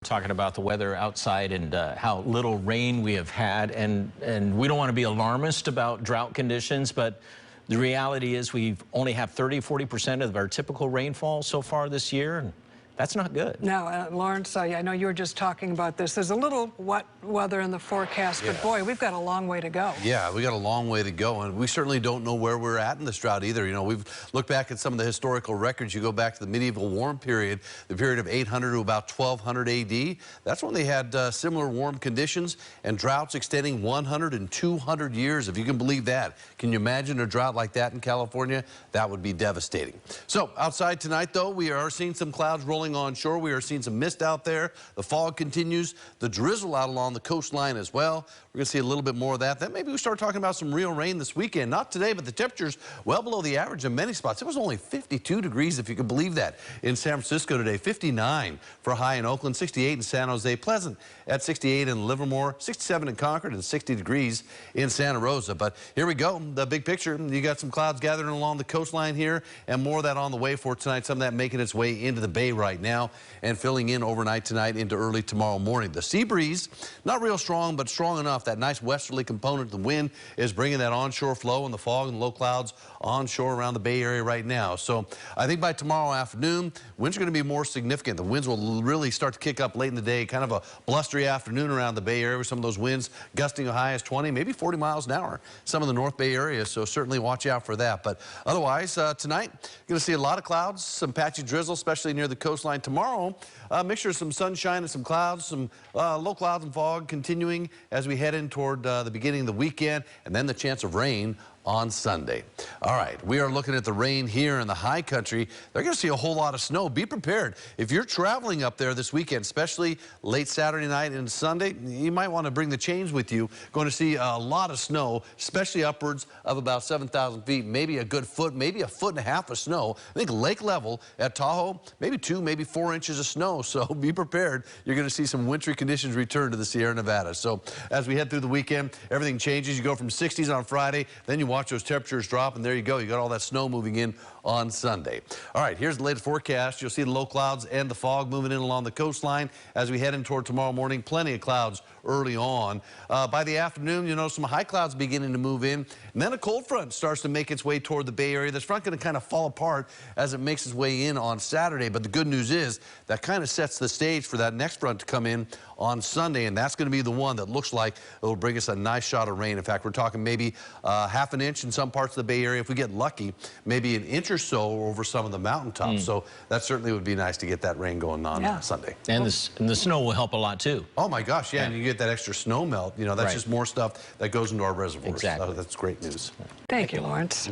Talking about the weather outside and how little rain we have had, and we don't want to be alarmist about drought conditions, but the reality is we've only have 30–40% of our typical rainfall so far this year, and that's not good. No, Lawrence, I know you were just talking about this. There's a little wet weather in the forecast, but boy, we've got a long way to go. Yeah, we got a long way to go, and we certainly don't know where we're at in this drought either. You know, we've looked back at some of the historical records. You go back to the medieval warm period, the period of 800 to about 1200 AD. That's when they had similar warm conditions and droughts extending 100 and 200 years, if you can believe that. Can you imagine a drought like that in California? That would be devastating. So outside tonight, though, we are seeing some clouds rolling on shore. We are seeing some mist out there. The fog continues. The drizzle out along the coastline as well. We're going to see a little bit more of that. Then maybe we start talking about some real rain this weekend. Not today, but the temperatures well below the average in many spots. It was only 52 degrees, if you can believe that, in San Francisco today. 59 for a high in Oakland, 68 in San Jose, pleasant at 68 in Livermore, 67 in Concord, and 60 degrees in Santa Rosa. But here we go, the big picture. You got some clouds gathering along the coastline here, and more of that on the way for tonight. Some of that making its way into the bay right now and filling in overnight tonight into early tomorrow morning. The sea breeze, not real strong, but strong enough. That nice westerly component, the wind, is bringing that onshore flow and the fog and low clouds onshore around the Bay Area right now. So I think by tomorrow afternoon, winds are going to be more significant. The winds will really start to kick up late in the day, kind of a blustery afternoon around the Bay Area with some of those winds gusting as high as 20, maybe 40 miles an hour, some of the North Bay area. So certainly watch out for that. But otherwise, tonight, you're going to see a lot of clouds, some patchy drizzle, especially near the coastline. Tomorrow, mixture of some sunshine and some clouds, some low clouds and fog continuing as we head in toward the beginning of the weekend, and then the chance of rain on Sunday. All right, we are looking at the rain here in the high country. They're going to see a whole lot of snow. Be prepared. If you're traveling up there this weekend, especially late Saturday night and Sunday, you might want to bring the chains with you. Going to see a lot of snow, especially upwards of about 7,000 feet, maybe a good foot, maybe a foot and a half of snow. I think lake level at Tahoe, maybe 2, maybe 4 inches of snow. So be prepared. You're going to see some wintry conditions return to the Sierra Nevada. So as we head through the weekend, everything changes. You go from 60s on Friday, then you watch those temperatures drop, and there you go. You got all that snow moving in on Sunday. All right, here's the latest forecast. You'll see the low clouds and the fog moving in along the coastline as we head in toward tomorrow morning. Plenty of clouds early on. By the afternoon, you know, some high clouds beginning to move in, and then a cold front starts to make its way toward the Bay Area. This front going to kind of fall apart as it makes its way in on Saturday, but the good news is that kind of sets the stage for that next front to come in on Sunday, and that's going to be the one that looks like it will bring us a nice shot of rain. In fact, we're talking maybe half an inch in some parts of the Bay Area. If we get lucky, maybe an inch or so over some of the mountaintops. So that certainly would be nice to get that rain going on Sunday. And the snow will help a lot too. Oh my gosh, yeah, and you get that extra snow melt. You know, that's just more stuff that goes into our reservoirs. Exactly. That's great news. Thank you, Lawrence.